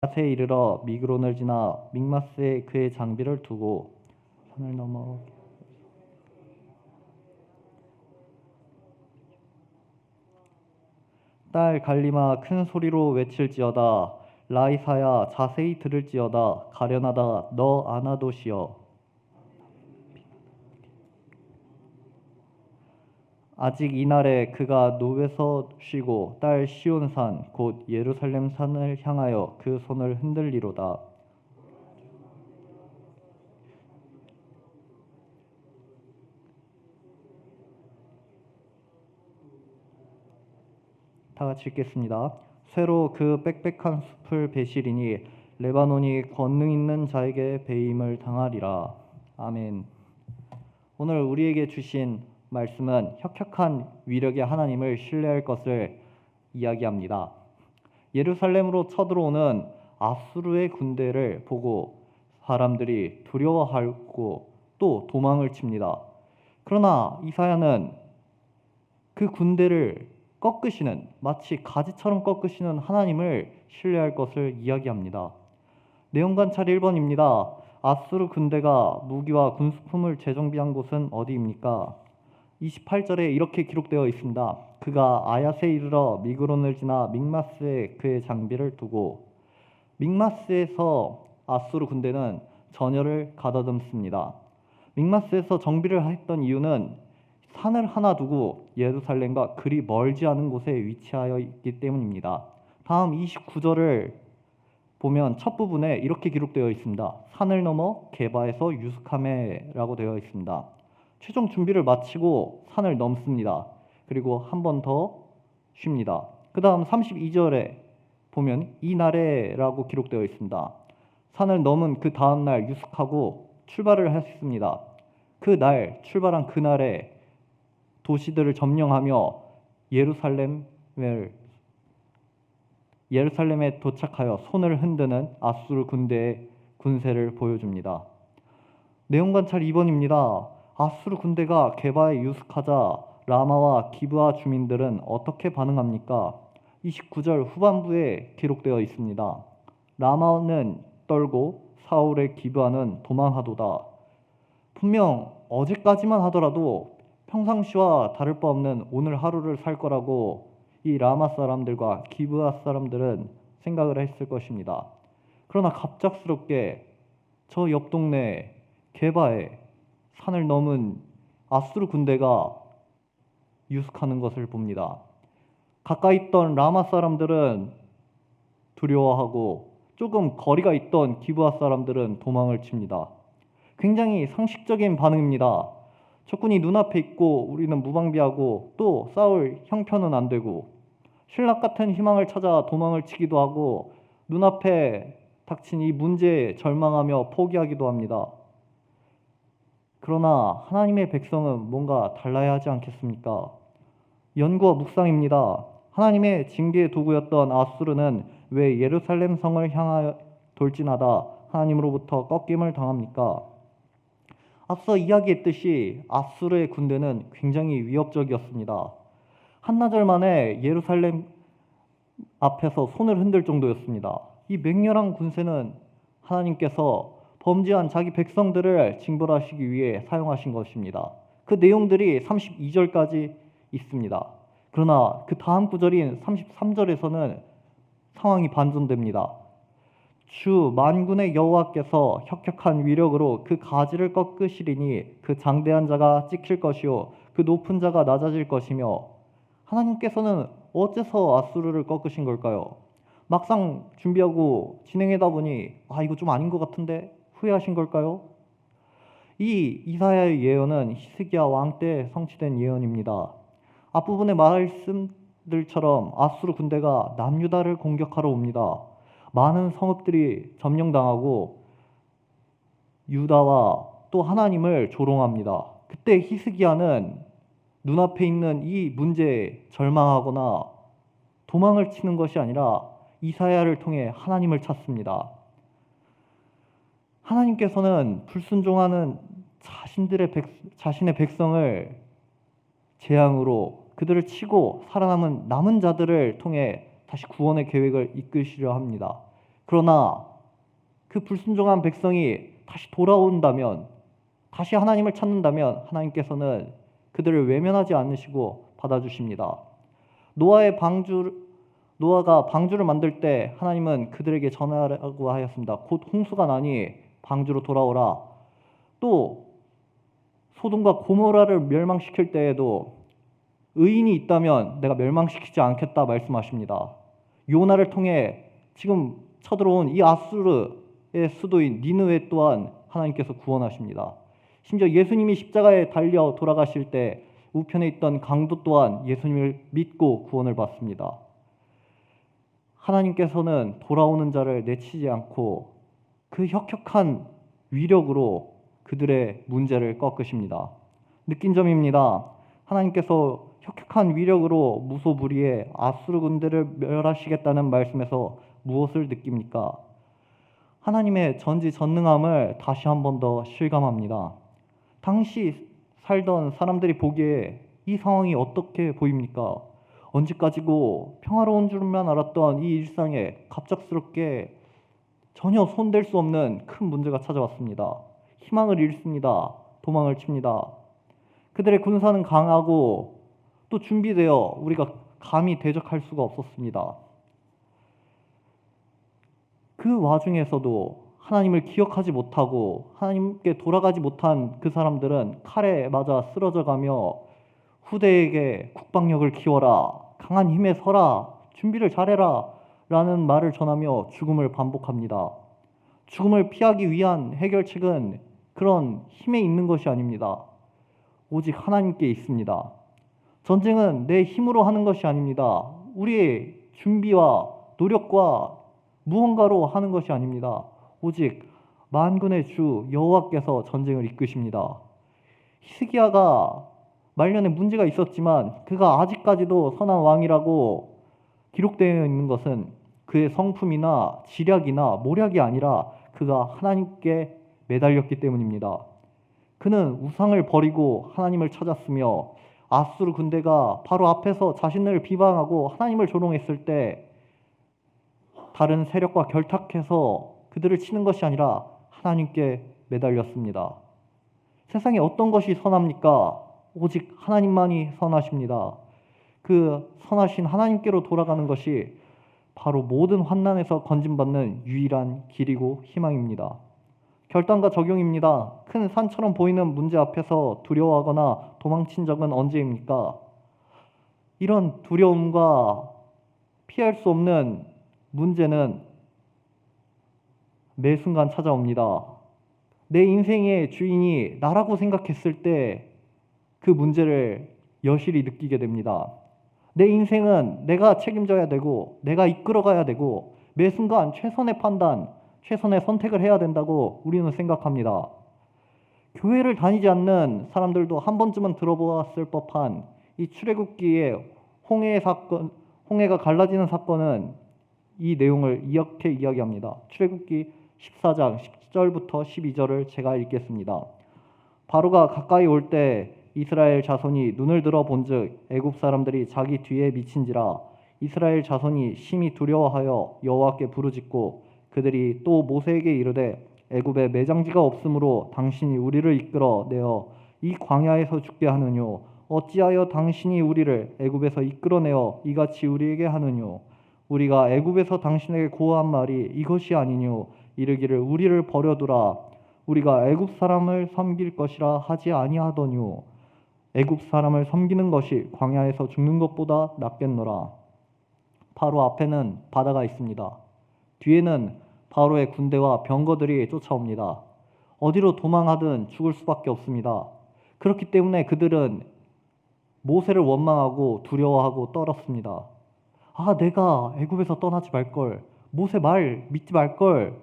앗에 이르러 미그론을 지나 믹마스에 그의 장비를 두고 산을 넘어 딸 갈리마 큰 소리로 외칠지어다. 라이사야 자세히 들을지어다. 가련하다 너 아나도시여. 아직 이날에 그가 노에서 쉬고 딸 시온산 곧 예루살렘 산을 향하여 그 손을 흔들리로다. 다 같이 읽겠습니다. 쇠로 그 빽빽한 숲을 베시리니 레바논이 권능 있는 자에게 배임을 당하리라. 아멘. 오늘 우리에게 주신 말씀은 혁혁한 위력의 하나님을 신뢰할 것을 이야기합니다. 예루살렘으로 쳐들어오는 아수르의 군대를 보고 사람들이 두려워하고 또 도망을 칩니다. 그러나 이사야는 그 군대를 꺾으시는, 마치 가지처럼 꺾으시는 하나님을 신뢰할 것을 이야기합니다. 내용 관찰 1번입니다. 아수르 군대가 무기와 군수품을 재정비한 곳은 어디입니까? 28절에 이렇게 기록되어 있습니다. 그가 아얏에 이르러 미그론을 지나 믹마스에 그의 장비를 두고. 믹마스에서 아수르 군대는 전열을 가다듬습니다. 믹마스에서 정비를 했던 이유는 산을 하나 두고 예루살렘과 그리 멀지 않은 곳에 위치하여 있기 때문입니다. 다음 29절을 보면 첫 부분에 이렇게 기록되어 있습니다. 산을 넘어 게바에서 유스카메라고 되어 있습니다. 최종 준비를 마치고 산을 넘습니다. 그리고 한 번 더 쉽니다. 그 다음 32절에 보면 이날에라고 기록되어 있습니다. 산을 넘은 그 다음날 유숙하고 출발을 했습니다. 그 출발한 그날에 도시들을 점령하며 예루살렘에 도착하여 손을 흔드는 아수르 군대의 군세를 보여줍니다. 내용 관찰 2번입니다. 아수르 군대가 게바에 유숙하자 라마와 기브아 주민들은 어떻게 반응합니까? 29절 후반부에 기록되어 있습니다. 라마는 떨고 사울의 기브아는 도망하도다. 분명 어제까지만 하더라도 평상시와 다를 바 없는 오늘 하루를 살 거라고 이 라마 사람들과 기브아 사람들은 생각을 했을 것입니다. 그러나 갑작스럽게 저 옆 동네 게바에 산을 넘은 아수르 군대가 유숙하는 것을 봅니다. 가까이 있던 라마 사람들은 두려워하고 조금 거리가 있던 기브아 사람들은 도망을 칩니다. 굉장히 상식적인 반응입니다. 적군이 눈앞에 있고 우리는 무방비하고 또 싸울 형편은 안 되고 신락 같은 희망을 찾아 도망을 치기도 하고 눈앞에 닥친 이 문제에 절망하며 포기하기도 합니다. 그러나 하나님의 백성은 뭔가 달라야 하지 않겠습니까? 연구와 묵상입니다. 하나님의 징계의 도구였던 아수르는 왜 예루살렘 성을 향하여 돌진하다 하나님으로부터 꺾임을 당합니까? 앞서 이야기했듯이 아수르의 군대는 굉장히 위협적이었습니다. 한나절 만에 예루살렘 앞에서 손을 흔들 정도였습니다. 이 맹렬한 군세는 하나님께서 범죄한 자기 백성들을 징벌하시기 위해 사용하신 것입니다. 그 내용들이 32절까지 있습니다. 그러나 그 다음 구절인 33절에서는 상황이 반전됩니다. 주 만군의 여호와께서 혁혁한 위력으로 그 가지를 꺾으시리니 그 장대한 자가 찍힐 것이요 그 높은 자가 낮아질 것이며. 하나님께서는 어째서 아수르를 꺾으신 걸까요? 막상 준비하고 진행하다 보니 이거 좀 아닌 것 같은데 후회하신 걸까요? 이 이사야의 예언은 히스기야 왕 때 성취된 예언입니다. 앞부분의 말씀들처럼 아수르 군대가 남유다를 공격하러 옵니다. 많은 성읍들이 점령당하고 유다와 또 하나님을 조롱합니다. 그때 히스기야는 눈앞에 있는 이 문제에 절망하거나 도망을 치는 것이 아니라 이사야를 통해 하나님을 찾습니다. 하나님께서는 불순종하는 자신의 백성을 재앙으로 그들을 치고 살아남은 남은 자들을 통해 다시 구원의 계획을 이끄시려 합니다. 그러나 그 불순종한 백성이 다시 돌아온다면, 다시 하나님을 찾는다면 하나님께서는 그들을 외면하지 않으시고 받아주십니다. 노아가 방주를 만들 때 하나님은 그들에게 전하라고 하였습니다. 곧 홍수가 나니 방주로 돌아오라. 또 소돔과 고모라를 멸망시킬 때에도 의인이 있다면 내가 멸망시키지 않겠다 말씀하십니다. 요나를 통해 지금 쳐들어온 이 아수르의 수도인 니느웨 또한 하나님께서 구원하십니다. 심지어 예수님이 십자가에 달려 돌아가실 때 우편에 있던 강도 또한 예수님을 믿고 구원을 받습니다. 하나님께서는 돌아오는 자를 내치지 않고 그 혁혁한 위력으로 그들의 문제를 꺾으십니다. 느낀 점입니다. 하나님께서 혁혁한 위력으로 무소불위의 아수르 군대를 멸하시겠다는 말씀에서 무엇을 느낍니까? 하나님의 전지전능함을 다시 한 번 더 실감합니다. 당시 살던 사람들이 보기에 이 상황이 어떻게 보입니까? 언제까지고 평화로운 줄만 알았던 이 일상에 갑작스럽게 전혀 손댈 수 없는 큰 문제가 찾아왔습니다. 희망을 잃습니다. 도망을 칩니다. 그들의 군사는 강하고 또 준비되어 우리가 감히 대적할 수가 없었습니다. 그 와중에서도 하나님을 기억하지 못하고 하나님께 돌아가지 못한 그 사람들은 칼에 맞아 쓰러져가며 후대에게 국방력을 키워라, 강한 힘에 서라, 준비를 잘해라 라는 말을 전하며 죽음을 반복합니다. 죽음을 피하기 위한 해결책은 그런 힘에 있는 것이 아닙니다. 오직 하나님께 있습니다. 전쟁은 내 힘으로 하는 것이 아닙니다. 우리의 준비와 노력과 무언가로 하는 것이 아닙니다. 오직 만군의 주 여호와께서 전쟁을 이끄십니다. 히스기야가 말년에 문제가 있었지만 그가 아직까지도 선한 왕이라고 기록되어 있는 것은 그의 성품이나 지략이나 모략이 아니라 그가 하나님께 매달렸기 때문입니다. 그는 우상을 버리고 하나님을 찾았으며 아수르 군대가 바로 앞에서 자신을 비방하고 하나님을 조롱했을 때 다른 세력과 결탁해서 그들을 치는 것이 아니라 하나님께 매달렸습니다. 세상에 어떤 것이 선합니까? 오직 하나님만이 선하십니다. 그 선하신 하나님께로 돌아가는 것이 바로 모든 환난에서 건짐받는 유일한 길이고 희망입니다. 결단과 적용입니다. 큰 산처럼 보이는 문제 앞에서 두려워하거나 도망친 적은 언제입니까? 이런 두려움과 피할 수 없는 문제는 매 순간 찾아옵니다. 내 인생의 주인이 나라고 생각했을 때 그 문제를 여실히 느끼게 됩니다. 내 인생은 내가 책임져야 되고 내가 이끌어가야 되고 매 순간 최선의 판단, 최선의 선택을 해야 된다고 우리는 생각합니다. 교회를 다니지 않는 사람들도 한 번쯤은 들어보았을 법한 이 출애굽기의 홍해가 갈라지는 사건은 이 내용을 이렇게 이야기합니다. 출애굽기 14장 10절부터 12절을 제가 읽겠습니다. 바로가 가까이 올 때 이스라엘 자손이 눈을 들어 본즉 애굽 사람들이 자기 뒤에 미친지라 이스라엘 자손이 심히 두려워하여 여호와께 부르짖고 그들이 또 모세에게 이르되 애굽에 매장지가 없으므로 당신이 우리를 이끌어 내어 이 광야에서 죽게 하느뇨 어찌하여 당신이 우리를 애굽에서 이끌어내어 이같이 우리에게 하느뇨 우리가 애굽에서 당신에게 고한 말이 이것이 아니뇨 이르기를 우리를 버려두라 우리가 애굽 사람을 섬길 것이라 하지 아니하더뇨 애굽 사람을 섬기는 것이 광야에서 죽는 것보다 낫겠노라. 바로 앞에는 바다가 있습니다. 뒤에는 바로의 군대와 병거들이 쫓아옵니다. 어디로 도망하든 죽을 수밖에 없습니다. 그렇기 때문에 그들은 모세를 원망하고 두려워하고 떨었습니다. 아, 내가 애굽에서 떠나지 말걸, 모세 말 믿지 말걸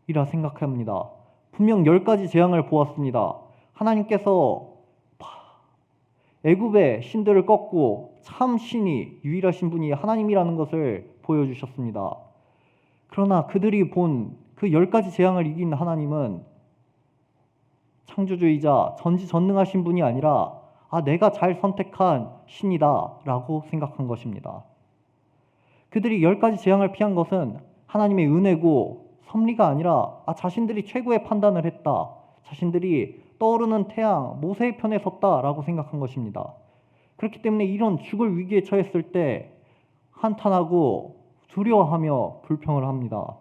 이라 생각합니다. 분명 10가지 재앙을 보았습니다. 하나님께서 애굽의 신들을 꺾고 참 신이 유일하신 분이 하나님이라는 것을 보여주셨습니다. 그러나 그들이 본 그 10가지 재앙을 이긴 하나님은 창조주이자 전지전능하신 분이 아니라 내가 잘 선택한 신이다 라고 생각한 것입니다. 그들이 10가지 재앙을 피한 것은 하나님의 은혜고 섭리가 아니라 자신들이 최고의 판단을 했다. 자신들이 떠오르는 태양, 모세의 편에 섰다라고 생각한 것입니다. 그렇기 때문에 이런 죽을 위기에 처했을 때 한탄하고 두려워하며 불평을 합니다.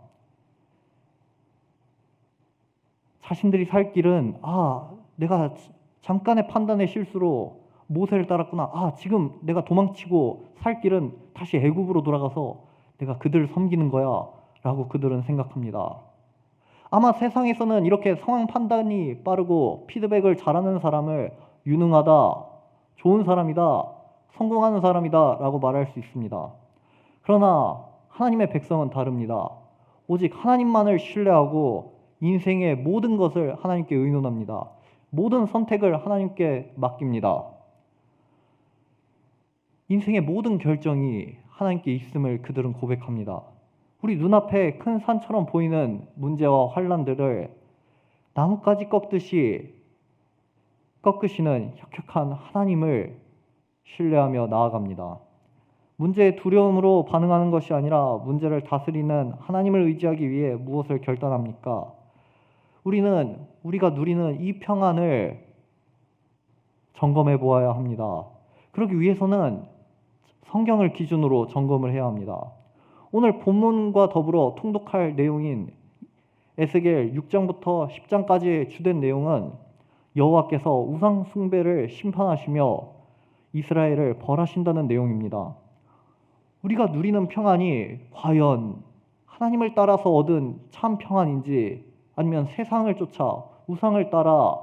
자신들이 살 길은 내가 잠깐의 판단의 실수로 모세를 따랐구나. 지금 내가 도망치고 살 길은 다시 애굽으로 돌아가서 내가 그들을 섬기는 거야 라고 그들은 생각합니다. 아마 세상에서는 이렇게 상황 판단이 빠르고 피드백을 잘하는 사람을 유능하다, 좋은 사람이다, 성공하는 사람이다 라고 말할 수 있습니다. 그러나 하나님의 백성은 다릅니다. 오직 하나님만을 신뢰하고 인생의 모든 것을 하나님께 의논합니다. 모든 선택을 하나님께 맡깁니다. 인생의 모든 결정이 하나님께 있음을 그들은 고백합니다. 우리 눈앞에 큰 산처럼 보이는 문제와 환난들을 나뭇가지 꺾으시는 혁혁한 하나님을 신뢰하며 나아갑니다. 문제에 두려움으로 반응하는 것이 아니라 문제를 다스리는 하나님을 의지하기 위해 무엇을 결단합니까? 우리가 누리는 이 평안을 점검해 보아야 합니다. 그러기 위해서는 성경을 기준으로 점검을 해야 합니다. 오늘 본문과 더불어 통독할 내용인 에스겔 6장부터 10장까지의 주된 내용은 여호와께서 우상 숭배를 심판하시며 이스라엘을 벌하신다는 내용입니다. 우리가 누리는 평안이 과연 하나님을 따라서 얻은 참 평안인지 아니면 세상을 쫓아 우상을 따라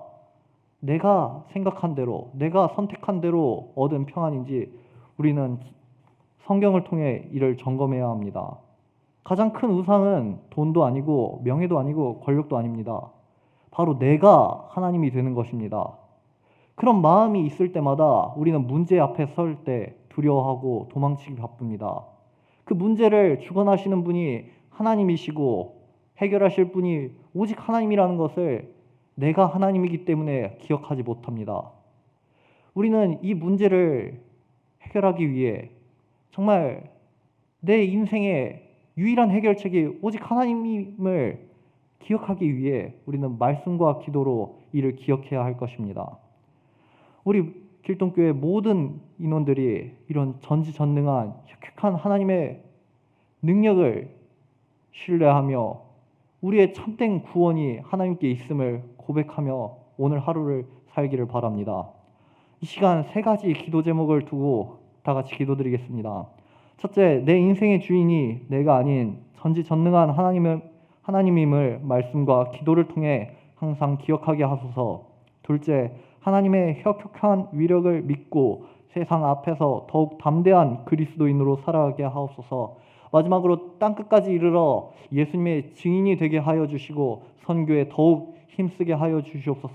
내가 생각한 대로, 내가 선택한 대로 얻은 평안인지 우리는 성경을 통해 이를 점검해야 합니다. 가장 큰 우상은 돈도 아니고 명예도 아니고 권력도 아닙니다. 바로 내가 하나님이 되는 것입니다. 그런 마음이 있을 때마다 우리는 문제 앞에 설 때 두려워하고 도망치기 바쁩니다. 그 문제를 주관하시는 분이 하나님이시고 해결하실 분이 오직 하나님이라는 것을 내가 하나님이기 때문에 기억하지 못합니다. 우리는 이 문제를 해결하기 위해 정말 내 인생의 유일한 해결책이 오직 하나님임을 기억하기 위해 우리는 말씀과 기도로 이를 기억해야 할 것입니다. 우리 길동교회 모든 인원들이 이런 전지전능한 혁혁한 하나님의 능력을 신뢰하며 우리의 참된 구원이 하나님께 있음을 고백하며 오늘 하루를 살기를 바랍니다. 이 시간 3가지 기도 제목을 두고 다 같이 기도드리겠습니다. 첫째, 내 인생의 주인이 내가 아닌 전지전능한 하나님임을 말씀과 기도를 통해 항상 기억하게 하소서. 둘째, 하나님의 혁혁한 위력을 믿고 세상 앞에서 더욱 담대한 그리스도인으로 살아가게 하옵소서. 마지막으로 땅끝까지 이르러 예수님의 증인이 되게 하여 주시고 선교에 더욱 힘쓰게 하여 주시옵소서.